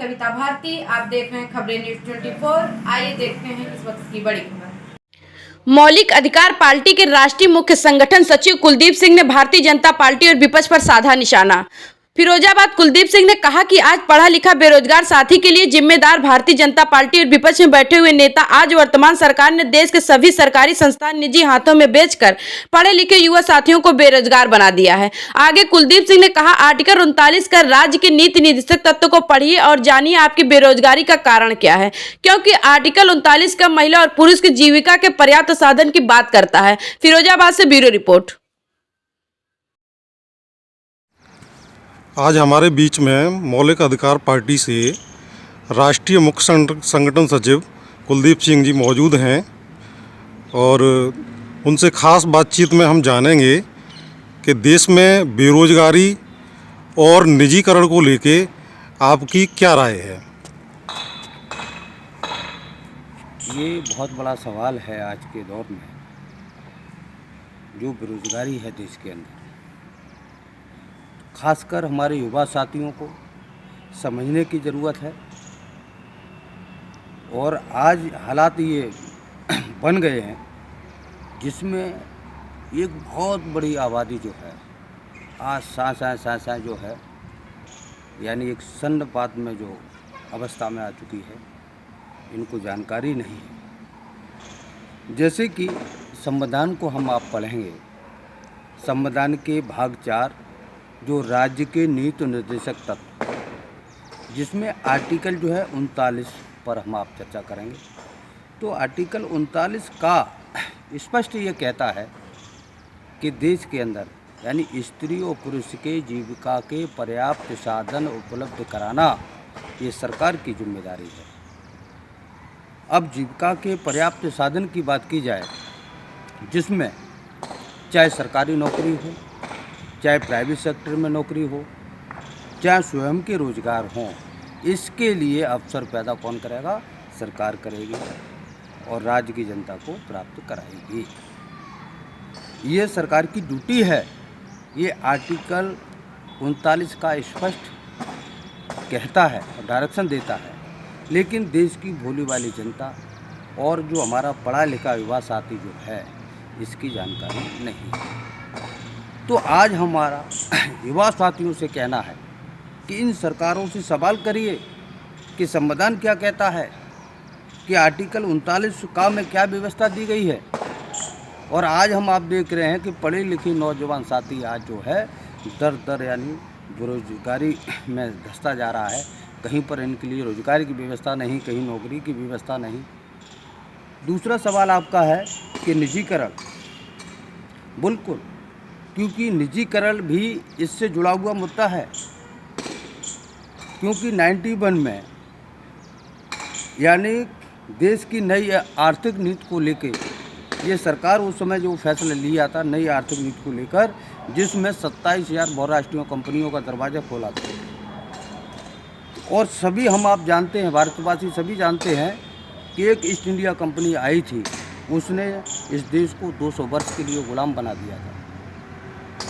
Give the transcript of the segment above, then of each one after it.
कविता भारती। आप देख रहे हैं खबरें न्यूज़ 24। आइए देखते हैं इस वक्त की बड़ी खबर। मौलिक अधिकार पार्टी के राष्ट्रीय मुख्य संगठन सचिव कुलदीप सिंह ने भारतीय जनता पार्टी और विपक्ष पर साधा निशाना। फिरोजाबाद कुलदीप सिंह ने कहा कि आज पढ़ा लिखा बेरोजगार साथी के लिए जिम्मेदार भारतीय जनता पार्टी और विपक्ष में बैठे हुए नेता आज वर्तमान सरकार ने देश के सभी सरकारी संस्थान निजी हाथों में बेचकर पढ़े लिखे युवा साथियों को बेरोजगार बना दिया है। आगे कुलदीप सिंह ने कहा, आर्टिकल 39 का राज्य के नीति निर्देशक तत्व को पढ़िए और जानिए आपकी बेरोजगारी का कारण क्या है, क्योंकि आर्टिकल 39 का महिला और पुरुष की जीविका के पर्याप्त साधन की बात करता है। फिरोजाबाद से ब्यूरो रिपोर्ट। आज हमारे बीच में मौलिक अधिकार पार्टी से राष्ट्रीय मुख्य संगठन सचिव कुलदीप सिंह जी मौजूद हैं और उनसे ख़ास बातचीत में हम जानेंगे कि देश में बेरोजगारी और निजीकरण को लेके आपकी क्या राय है। ये बहुत बड़ा सवाल है आज के दौर में, जो बेरोजगारी है देश के अंदर। खासकर हमारे युवा साथियों को समझने की ज़रूरत है। और आज हालात ये बन गए हैं जिसमें एक बहुत बड़ी आबादी जो है आज सांस जो है, यानी एक सन्नपात में जो अवस्था में आ चुकी है, इनको जानकारी नहीं है। जैसे कि संविधान को हम आप पढ़ेंगे, संविधान के भाग 4 जो राज्य के नीति निर्देशक तत्व, जिसमें आर्टिकल जो है 39 पर हम आप चर्चा करेंगे। तो आर्टिकल 39 का स्पष्ट ये कहता है कि देश के अंदर यानी स्त्री और पुरुष के जीविका के पर्याप्त साधन उपलब्ध कराना ये सरकार की जिम्मेदारी है। अब जीविका के पर्याप्त साधन की बात की जाए, जिसमें चाहे सरकारी नौकरी हो, चाहे प्राइवेट सेक्टर में नौकरी हो, चाहे स्वयं के रोजगार हों, इसके लिए अवसर पैदा कौन करेगा? सरकार करेगी और राज्य की जनता को प्राप्त कराएगी। ये सरकार की ड्यूटी है। ये आर्टिकल 39 का स्पष्ट कहता है और डायरेक्शन देता है, लेकिन देश की भोली वाली जनता और जो हमारा पढ़ा लिखा युवा साथी जो है, इसकी जानकारी नहीं है। तो आज हमारा युवा साथियों से कहना है कि इन सरकारों से सवाल करिए कि संविधान क्या कहता है, कि आर्टिकल 39 का में क्या व्यवस्था दी गई है। और आज हम आप देख रहे हैं कि पढ़े लिखे नौजवान साथी आज जो है दर दर यानी बेरोजगारी में धंसता जा रहा है। कहीं पर इनके लिए रोजगार की व्यवस्था नहीं, कहीं नौकरी की व्यवस्था नहीं। दूसरा सवाल आपका है कि निजीकरण, बिल्कुल, क्योंकि निजीकरण भी इससे जुड़ा हुआ मुद्दा है। क्योंकि 91 में यानी देश की नई आर्थिक नीति को लेकर ये सरकार उस समय जो फैसला लिया था नई आर्थिक नीति को लेकर, जिसमें 27,000 बहुराष्ट्रीय कंपनियों का दरवाज़ा खोला था। और सभी हम आप जानते हैं, भारतवासी सभी जानते हैं कि एक ईस्ट इंडिया कंपनी आई थी, उसने इस देश को 200 वर्ष के लिए गुलाम बना दिया था।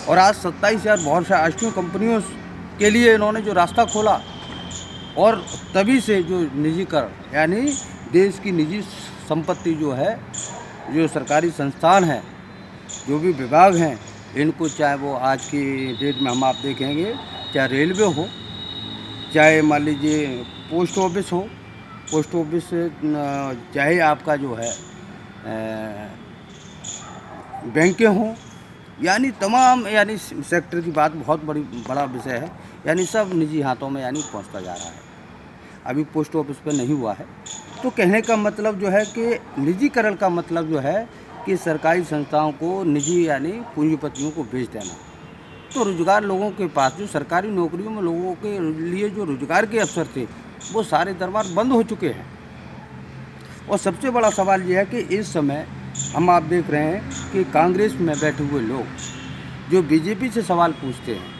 और आज 27,000 बहुराष्ट्रीय कंपनियों के लिए इन्होंने जो रास्ता खोला, और तभी से जो निजीकरण यानी देश की निजी संपत्ति जो है, जो सरकारी संस्थान हैं, जो भी विभाग हैं, इनको चाहे वो आज की डेट में हम आप देखेंगे, चाहे रेलवे हो, चाहे मान लीजिए पोस्ट ऑफिस हो, पोस्ट ऑफिस चाहे आपका जो है बैंकें हों, यानी तमाम यानी सेक्टर की बात बहुत बड़ा विषय है। यानी सब निजी हाथों में यानी पहुंचता जा रहा है। अभी पोस्ट ऑफिस पे नहीं हुआ है। तो कहने का मतलब जो है कि निजीकरण का मतलब जो है कि सरकारी संस्थाओं को निजी यानी पूंजीपतियों को बेच देना। तो रोजगार लोगों के पास जो सरकारी नौकरियों में लोगों के लिए जो रोजगार के अवसर थे, वो सारे दरबार बंद हो चुके हैं। और सबसे बड़ा सवाल ये है कि इस समय हम आप देख रहे हैं कि कांग्रेस में बैठे हुए लोग जो बीजेपी से सवाल पूछते हैं,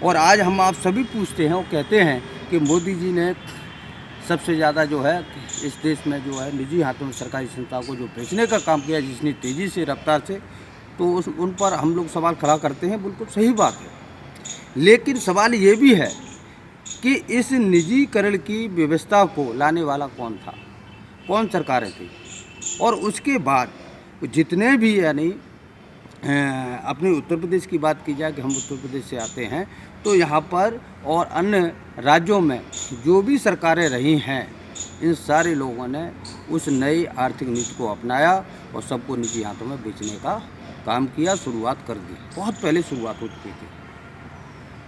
और आज हम आप सभी पूछते हैं, वो कहते हैं कि मोदी जी ने सबसे ज़्यादा जो है इस देश में जो है निजी हाथों में सरकारी संस्थाओं को जो बेचने का काम किया जितनी तेज़ी से रफ्तार से, तो उन पर हम लोग सवाल खड़ा करते हैं। बिल्कुल सही बात है, लेकिन सवाल ये भी है कि इस निजीकरण की व्यवस्था को लाने वाला कौन था, कौन सरकारें थी। और उसके बाद जितने भी यानी अपने उत्तर प्रदेश की बात की जाए कि हम उत्तर प्रदेश से आते हैं, तो यहाँ पर और अन्य राज्यों में जो भी सरकारें रही हैं, इन सारे लोगों ने उस नई आर्थिक नीति को अपनाया और सबको निजी हाथों में बेचने का काम किया, शुरुआत कर दी। बहुत पहले शुरुआत हो चुकी थी।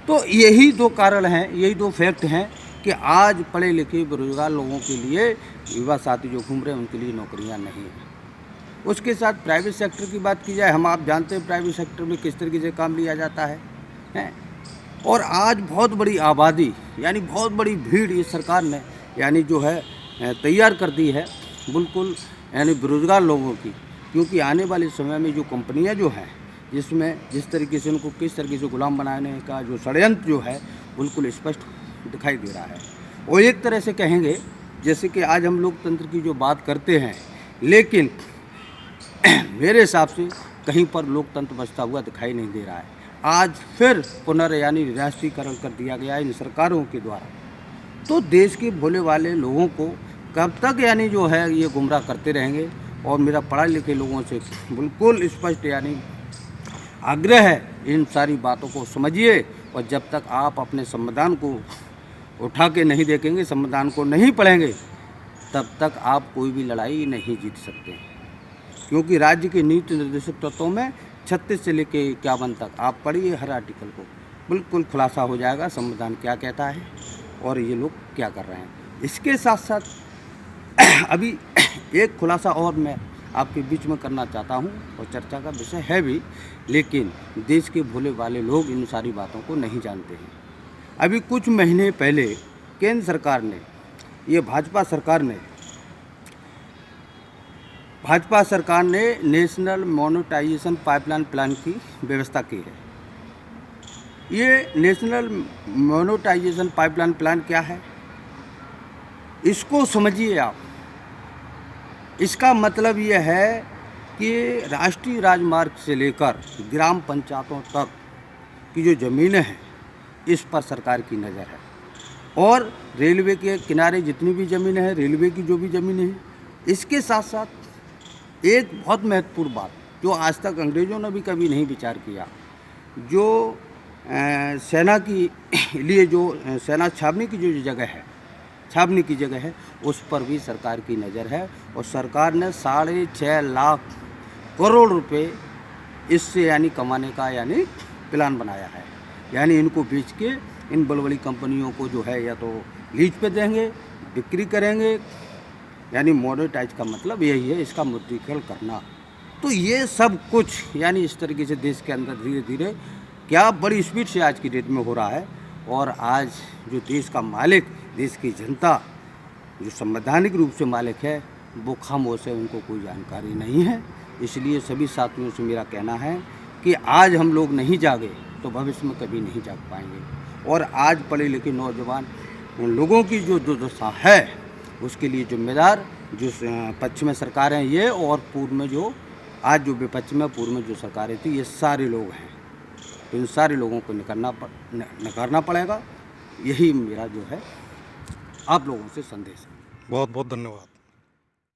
तो यही दो कारण हैं, यही दो फैक्ट हैं कि आज पढ़े लिखे बेरोजगार लोगों के लिए, युवा साथी जो घूम रहे हैं उनके लिए नौकरियां नहीं हैं। उसके साथ प्राइवेट सेक्टर की बात की जाए, हम आप जानते हैं प्राइवेट सेक्टर में किस तरीके से काम लिया जाता है। और आज बहुत बड़ी आबादी यानी बहुत बड़ी भीड़ इस सरकार ने यानी जो है तैयार कर दी है, बिल्कुल यानी बेरोजगार लोगों की। क्योंकि आने वाले समय में जो कंपनियां जो हैं, जिसमें जिस तरीके से उनको किस तरीके से गुलाम बनाने का जो षड्यंत्र जो है बिल्कुल स्पष्ट दिखाई दे रहा है। और एक तरह से कहेंगे जैसे कि आज हम लोकतंत्र की जो बात करते हैं, लेकिन मेरे हिसाब से कहीं पर लोकतंत्र बचता हुआ दिखाई नहीं दे रहा है। आज फिर यानी राष्ट्रीयकरण कर दिया गया है इन सरकारों के द्वारा। तो देश के भोले वाले लोगों को कब तक यानी जो है ये गुमराह करते रहेंगे। और मेरा पढ़ा लिखे लोगों से बिल्कुल स्पष्ट यानी आग्रह है, इन सारी बातों को समझिए। और जब तक आप अपने संविधान को उठा के नहीं देखेंगे, संविधान को नहीं पढ़ेंगे, तब तक आप कोई भी लड़ाई नहीं जीत सकते। क्योंकि राज्य के नीति निर्देशक तत्वों में 36 से लेकर 51 तक आप पढ़िए हर आर्टिकल को, बिल्कुल खुलासा हो जाएगा संविधान क्या कहता है और ये लोग क्या कर रहे हैं। इसके साथ साथ अभी एक खुलासा और मैं आपके बीच में करना चाहता हूं, और चर्चा का विषय है भी, लेकिन देश के भोले भाले लोग इन सारी बातों को नहीं जानते हैं। अभी कुछ महीने पहले केंद्र सरकार ने, ये भाजपा सरकार ने नेशनल मोनेटाइजेशन पाइपलाइन प्लान की व्यवस्था की है। ये नेशनल मोनेटाइजेशन पाइपलाइन प्लान क्या है, इसको समझिए आप। इसका मतलब ये है कि राष्ट्रीय राजमार्ग से लेकर ग्राम पंचायतों तक की जो ज़मीनें हैं, इस पर सरकार की नज़र है। और रेलवे के किनारे जितनी भी ज़मीनें हैं, रेलवे की जो भी ज़मीनें हैं, इसके साथ साथ एक बहुत महत्वपूर्ण बात जो आज तक अंग्रेज़ों ने भी कभी नहीं विचार किया, जो सेना की लिए जो सेना छावनी की जो जगह है, उस पर भी सरकार की नज़र है। और सरकार ने 6.5 लाख करोड़ रुपए इससे यानी कमाने का यानी प्लान बनाया है। यानी इनको बेच के इन बड़ी बड़ी कंपनियों को जो है या तो लीज पे देंगे, बिक्री करेंगे। यानी मोनेटाइज का मतलब यही है, इसका मुद्रीकरण करना। तो ये सब कुछ यानी इस तरीके से देश के अंदर धीरे धीरे क्या बड़ी स्पीड से आज की डेट में हो रहा है। और आज जो देश का मालिक, देश की जनता जो संवैधानिक रूप से मालिक है, वो खामोश है, उनको कोई जानकारी नहीं है। इसलिए सभी साथियों से मेरा कहना है कि आज हम लोग नहीं जागे तो भविष्य में कभी नहीं जाग पाएंगे। और आज पढ़े लिखे नौजवान उन लोगों की जो दुर्दशा है, उसके लिए जिम्मेदार जो पश्चिम में सरकारें ये, और पूर्व में जो आज जो विपक्ष में पूर्व में जो सरकारें थी, ये सारे लोग हैं। तो इन सारे लोगों को नकारना पड़ेगा। यही मेरा जो है आप लोगों से संदेश है। बहुत बहुत धन्यवाद।